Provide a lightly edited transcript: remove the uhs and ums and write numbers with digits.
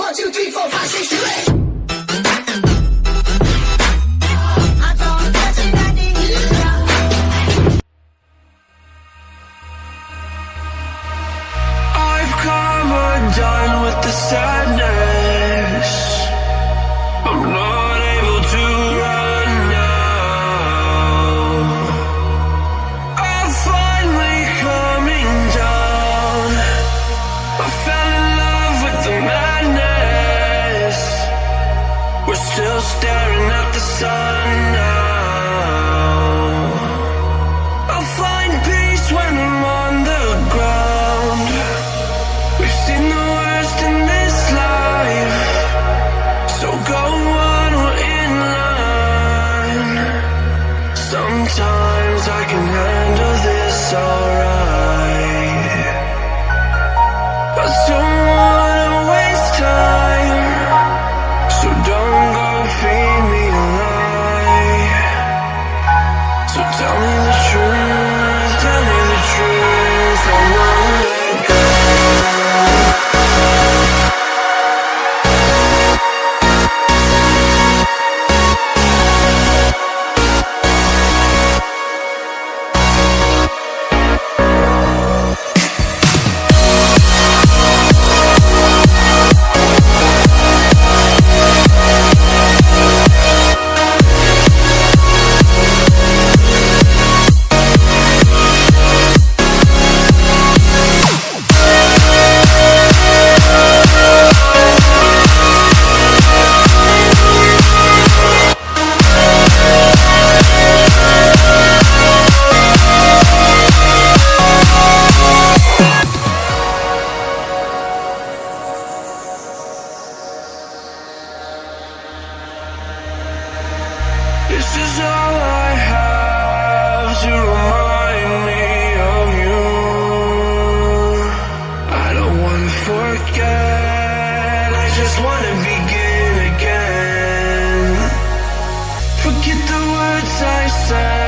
1, 2, 3, 4, 5, 6, 7, 8. Done with the sadness. I'm not able to run now. I'm finally coming down. I fell in love with the madness. We're still staring at the sun now. I'll find peace when I'm on the ground. We've seen the worst in this life, so go on, we're in line. Sometimes I can handle this alright. I don't wanna waste time, so don't go feed me a lie. So tell me the truth, tell me the truth, I won't let go. This is all I have to remind me of you. I don't wanna forget, I just wanna begin again. Forget the words I said.